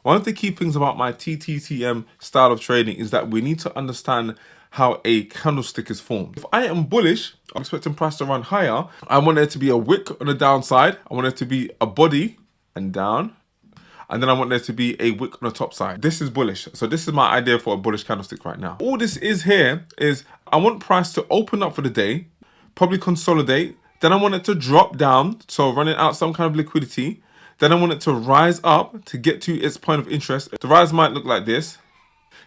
One of the key things about my TTTM style of trading is that we need to understand how a candlestick is formed. If I am bullish, I'm expecting price to run higher. I want there to be a wick on the downside. I want there to be a body and down. And then I want there to be a wick on the top side. This is bullish. So this is my idea for a bullish candlestick right now. All this is here is I want price to open up for the day, probably consolidate. Then I want it to drop down, so running out some kind of liquidity. Then I want it to rise up to get to its point of interest. The rise might look like this.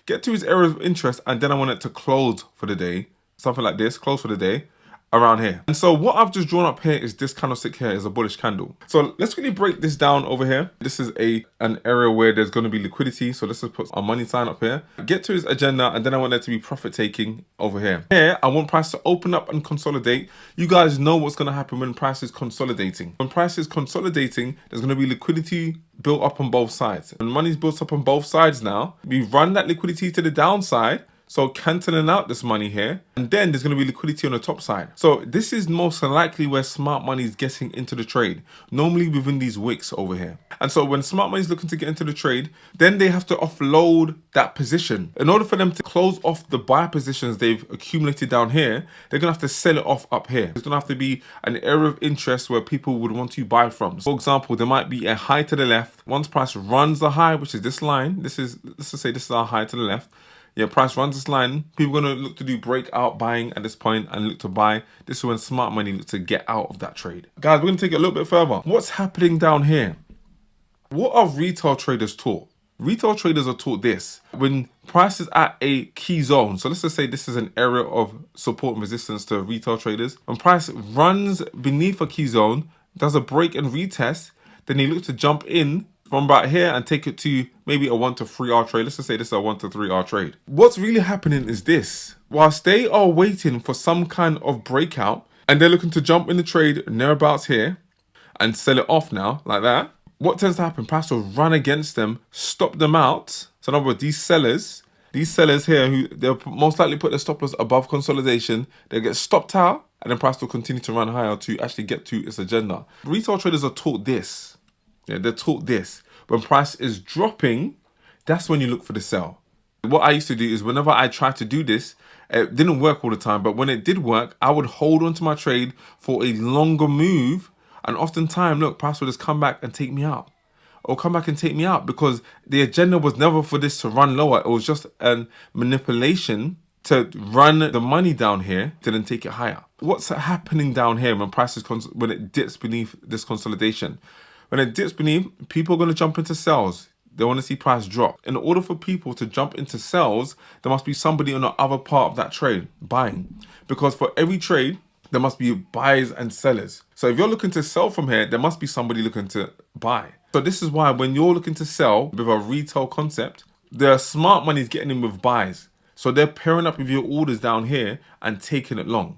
Get to its area of interest, and then I want it to close for the day. Something like this, close for the day, around here. And so what I've just drawn up here is this candlestick here is a bullish candle. So let's really break this down over here. This is an area where there's going to be liquidity. So let's just put our money sign up here. Get to its agenda, and then I want there to be profit taking over here. Here, I want price to open up and consolidate. You guys know what's going to happen when price is consolidating. When price is consolidating, there's going to be liquidity built up on both sides. When money's built up on both sides now, we run that liquidity to the downside. So cancelling out this money here, and then there's going to be liquidity on the top side. So this is most likely where smart money is getting into the trade, normally within these wicks over here. And so when smart money is looking to get into the trade, then they have to offload that position. In order for them to close off the buy positions they've accumulated down here, they're going to have to sell it off up here. There's going to have to be an area of interest where people would want to buy from. For example, there might be a high to the left. Once price runs the high, which is this line, let's just say this is our high to the left. Yeah, price runs this line. People are going to look to do breakout buying at this point and look to buy. This is when smart money looks to get out of that trade. Guys, we're going to take it a little bit further. What's happening down here? What are retail traders taught? Retail traders are taught this. When price is at a key zone, so let's just say this is an area of support and resistance to retail traders. When price runs beneath a key zone, does a break and retest, then they look to jump in from about here and take it to maybe a 1 to 3R trade. Let's just say this is a 1 to 3R trade. What's really happening is this. Whilst they are waiting for some kind of breakout and they're looking to jump in the trade nearabouts here and sell it off now like that, what tends to happen? Price will run against them, stop them out. So in other words, these sellers here, who they'll most likely put their stop loss above consolidation, they'll get stopped out, and then price will continue to run higher to actually get to its agenda. Retail traders are taught this. Yeah, they're taught this. When price is dropping, that's when you look for the sell. What I used to do is whenever I tried to do this, it didn't work all the time, but when it did work, I would hold on to my trade for a longer move, and oftentimes, look, price will just come back and take me out. Or come back and take me out, because the agenda was never for this to run lower. It was just a manipulation to run the money down here to then take it higher. What's happening down here when price is when it dips beneath this consolidation? When it dips beneath, people are going to jump into sells. They want to see price drop. In order for people to jump into sells, there must be somebody on the other part of that trade buying. Because for every trade, there must be buyers and sellers. So if you're looking to sell from here, there must be somebody looking to buy. So this is why when you're looking to sell with a retail concept, the smart money is getting in with buys. So they're pairing up with your orders down here and taking it long.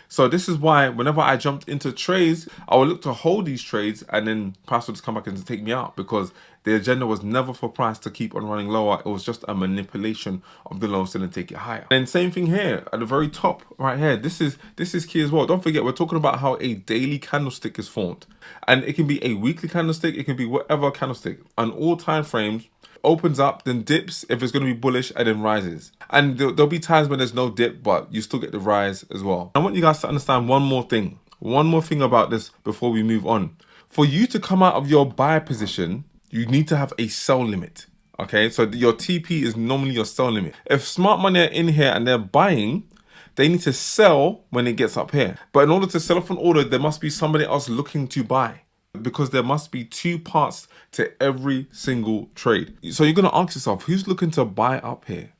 So this is why whenever I jumped into trades, I would look to hold these trades, and then price would just come back and take me out, because the agenda was never for price to keep on running lower. It was just a manipulation of the low still and take it higher. And same thing here at the very top right here. This is key as well. Don't forget, we're talking about how a daily candlestick is formed. And it can be a weekly candlestick. It can be whatever candlestick. On all time frames, opens up, then dips if it's going to be bullish, and then rises. And there'll be times when there's no dip, but you still get the rise as well. I want you guys to understand one more thing about this before we move on. For you to come out of your buy position, you need to have a sell limit. Okay, so your TP is normally your sell limit. If smart money are in here and they're buying, they need to sell when it gets up here. But in order to sell off an order, there must be somebody else looking to buy, because there must be two parts to every single trade. So you're going to ask yourself, who's looking to buy up here?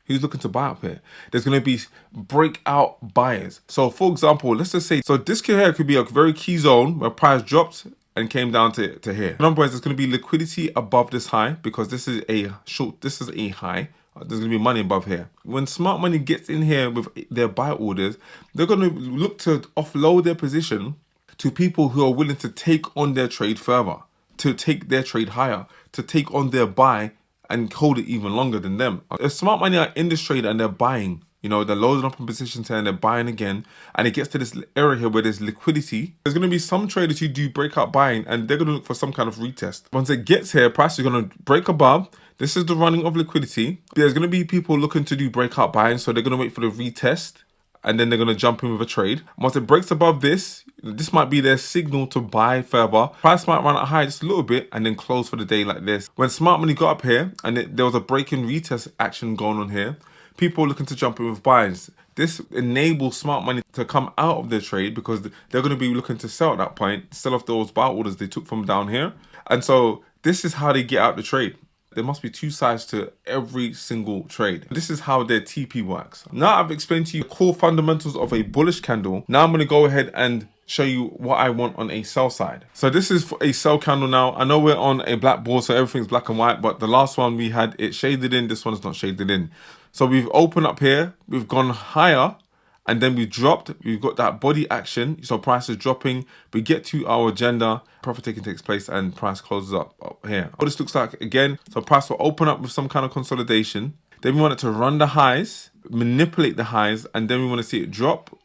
Who's looking to buy up here? There's going to be breakout buyers. So for example, let's just say, so this here could be a very key zone where price dropped and came down to here. In other words, there's going to be liquidity above this high, because this is a high. There's going to be money above here. When smart money gets in here with their buy orders, they're going to look to offload their position to people who are willing to take on their trade further, to take their trade higher, to take on their buy and hold it even longer than them. If smart money are in this trade and they're buying, You know, they're loading up in positions here and they're buying again. And it gets to this area here where there's liquidity. There's going to be some traders who do breakout buying and they're going to look for some kind of retest. Once it gets here, price is going to break above. This is the running of liquidity. There's going to be people looking to do breakout buying. So they're going to wait for the retest and then they're going to jump in with a trade. Once it breaks above this, this might be their signal to buy further. Price might run at high just a little bit and then close for the day like this. When smart money got up here and there was a break-in retest action going on here, people looking to jump in with buys. This enables smart money to come out of their trade because they're going to be looking to sell at that point, sell off those buy orders they took from down here. And so this is how they get out the trade. There must be two sides to every single trade. This is how their TP works. Now I've explained to you the core fundamentals of a bullish candle. Now I'm going to go ahead and show you what I want on a sell side. So this is for a sell candle now. I know we're on a black board, so everything's black and white, but the last one we had it shaded in. This one's not shaded in. So we've opened up here, we've gone higher, and then we dropped. We've got that body action. So price is dropping. We get to our agenda, profit taking takes place, and price closes up here. What this looks like again. So price will open up with some kind of consolidation. Then we want it to run the highs, manipulate the highs, and then we want to see it drop.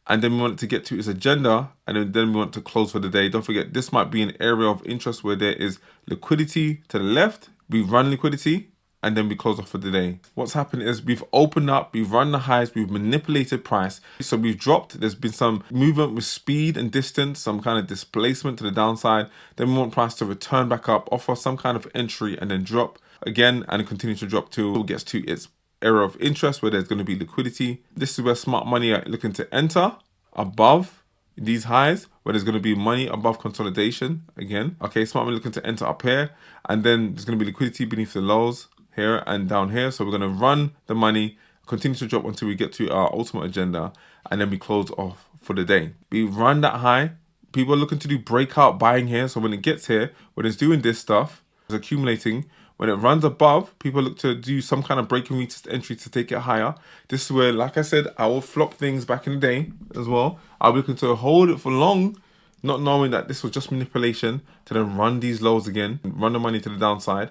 And then we want it to get to its agenda, and then we want to close for the day. Don't forget, this might be an area of interest where there is liquidity to the left. We run liquidity, and then we close off for the day. What's happened is we've opened up, we've run the highs, we've manipulated price. So we've dropped, there's been some movement with speed and distance, some kind of displacement to the downside. Then we want price to return back up, offer some kind of entry, and then drop again, and continue to drop till it gets to its area of interest where there's going to be liquidity. This is where smart money are looking to enter above these highs, where there's going to be money above consolidation again. Okay, smart money looking to enter up here, and then there's going to be liquidity beneath the lows here and down here. So we're going to run the money, continue to drop until we get to our ultimate agenda, and then we close off for the day. We run that high. People are looking to do breakout buying here. So when it gets here, when it's doing this stuff, it's accumulating. When it runs above, people look to do some kind of breaking retest entry to take it higher. This is where, like I said, I will flop things back in the day as well. I'll be looking to hold it for long, not knowing that this was just manipulation, to then run these lows again, run the money to the downside.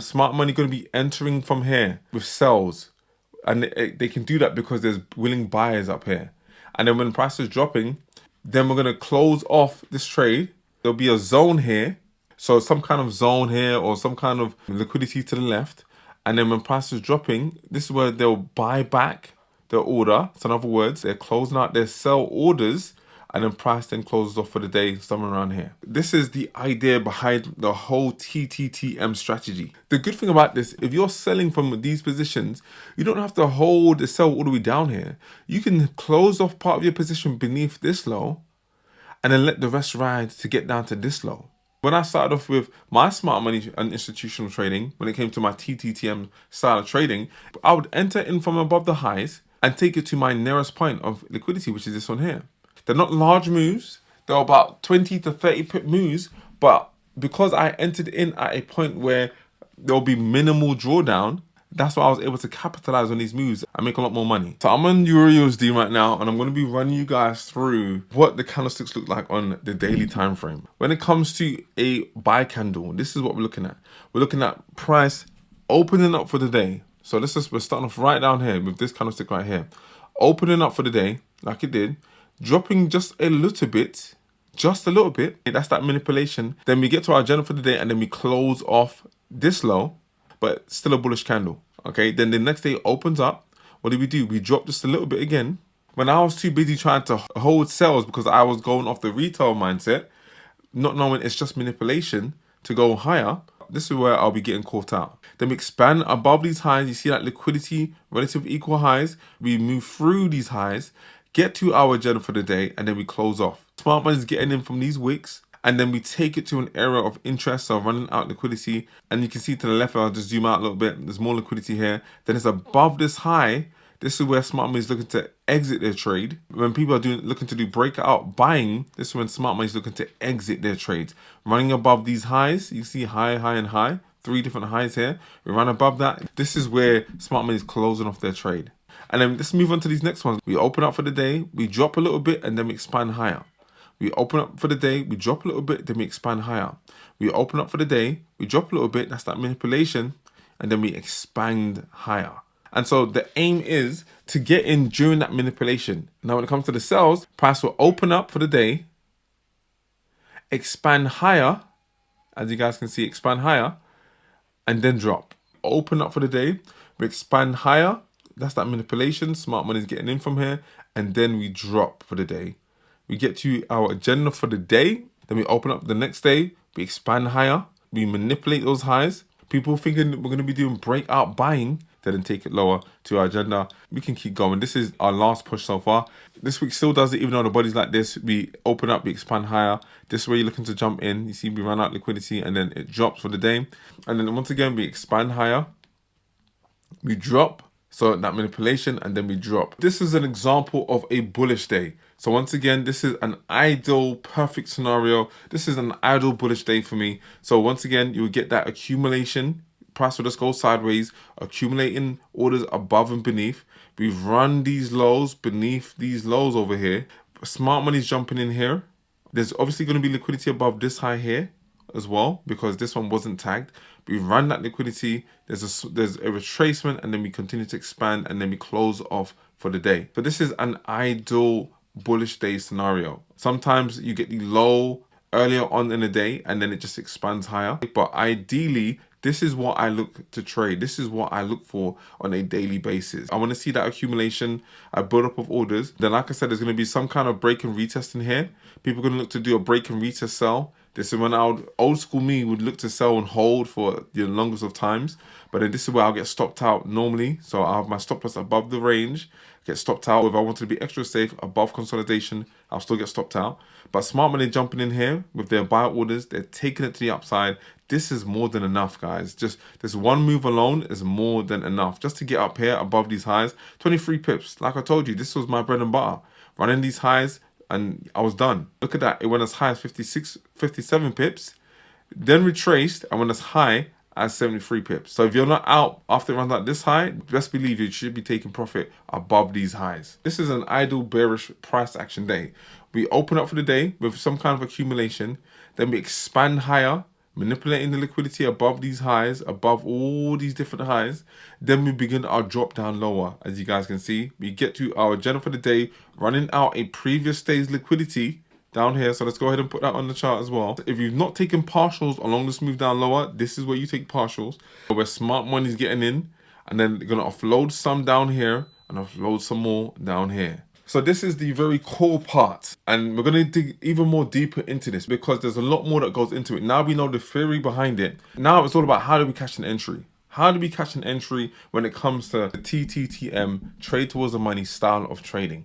Smart money going to be entering from here with sells. And they can do that because there's willing buyers up here. And then when price is dropping, then we're going to close off this trade. There'll be a zone here. So some kind of zone here or some kind of liquidity to the left. And then when price is dropping, this is where they'll buy back their order. So in other words, they're closing out their sell orders, and then price then closes off for the day somewhere around here. This is the idea behind the whole TTTM strategy. The good thing about this, if you're selling from these positions, you don't have to hold the sell all the way down here. You can close off part of your position beneath this low and then let the rest ride to get down to this low. When I started off with my smart money and institutional trading, when it came to my TTTM style of trading, I would enter in from above the highs and take it to my nearest point of liquidity, which is this one here. They're not large moves. They're about 20 to 30 pip moves. But because I entered in at a point where there'll be minimal drawdown, that's why I was able to capitalize on these moves and make a lot more money. So I'm on EURUSD right now, and I'm going to be running you guys through what the candlesticks look like on the daily time frame. When it comes to a buy candle, this is what we're looking at. We're looking at price opening up for the day. So we're starting off right down here with this candlestick right here. Opening up for the day, like it did. Dropping just a little bit. Just a little bit. That's that manipulation. Then we get to our agenda for the day, and then we close off this low, but still a bullish candle. Okay, then the next day opens up. What do? We drop just a little bit again. When I was too busy trying to hold sales because I was going off the retail mindset, not knowing it's just manipulation to go higher, this is where I'll be getting caught out. Then we expand above these highs. You see that liquidity, relative equal highs. We move through these highs, get to our agenda for the day, and then we close off. Smart money is getting in from these wicks, and then we take it to an area of interest, so running out liquidity. And you can see to the left, I'll just zoom out a little bit, there's more liquidity here. Then it's above this high. This is where smart money is looking to exit their trade. When people are looking to do breakout buying, this is when smart money is looking to exit their trades. Running above these highs, you see high, high, and high. 3 different highs here. We run above that. This is where smart money is closing off their trade. And then let's move on to these next ones. We open up for the day, we drop a little bit, and then we expand higher. We open up for the day, we drop a little bit, then we expand higher. We open up for the day, we drop a little bit, that's that manipulation, and then we expand higher. And so the aim is to get in during that manipulation. Now, when it comes to the sells, price will open up for the day, expand higher, as you guys can see, expand higher, and then drop. Open up for the day, we expand higher, that's that manipulation, smart money is getting in from here, and then we drop for the day. We get to our agenda for the day, then we open up the next day, we expand higher, we manipulate those highs. People thinking we're going to be doing breakout buying, then take it lower to our agenda. We can keep going. This is our last push so far. This week still does it, even though the body's like this. We open up, we expand higher. This is where you're looking to jump in. You see we run out liquidity and then it drops for the day. And then once again, we expand higher. We drop. So that manipulation, and then we drop. This is an example of a bullish day. So once again, this is an ideal, perfect scenario. This is an ideal bullish day for me. So once again, you will get that accumulation. Price will just go sideways, accumulating orders above and beneath. We've run these lows beneath these lows over here. Smart money's jumping in here. There's obviously going to be liquidity above this high here as well, because this one wasn't tagged. We run that liquidity, there's a retracement, and then we continue to expand, and then we close off for the day. So this is an ideal bullish day scenario. Sometimes you get the low earlier on in the day, and then it just expands higher. But ideally, this is what I look to trade. This is what I look for on a daily basis. I want to see that accumulation, a build up of orders. Then, like I said, there's going to be some kind of break and retest in here. People are going to look to do a break and retest sell. This is when old school me would look to sell and hold for the longest of times. But then this is where I'll get stopped out normally. So I'll have my stop loss above the range, get stopped out. If I wanted to be extra safe above consolidation, I'll still get stopped out. But smart money jumping in here with their buy orders, they're taking it to the upside. This is more than enough, guys. Just this one move alone is more than enough. Just to get up here above these highs, 23 pips. Like I told you, this was my bread and butter. Running these highs, and I was done. Look at that. It went as high as 57 pips, then retraced and went as high as 73 pips. So if you're not out after it runs out this high, best believe you should be taking profit above these highs. This is an ideal bearish price action day. We open up for the day with some kind of accumulation, then we expand higher, manipulating the liquidity above these highs, above all these different highs. Then we begin our drop down lower. As you guys can see, we get to our agenda for the day, running out a previous day's liquidity down here. So let's go ahead and put that on the chart as well. If you've not taken partials along this move down lower, this is where you take partials, where smart money's getting in, and then they're gonna offload some down here and offload some more down here. So this is the very core part, and we're going to dig even more deeper into this because there's a lot more that goes into it. Now we know the theory behind it. Now it's all about how do we catch an entry? How do we catch an entry when it comes to the TTTM, trade towards the money style of trading?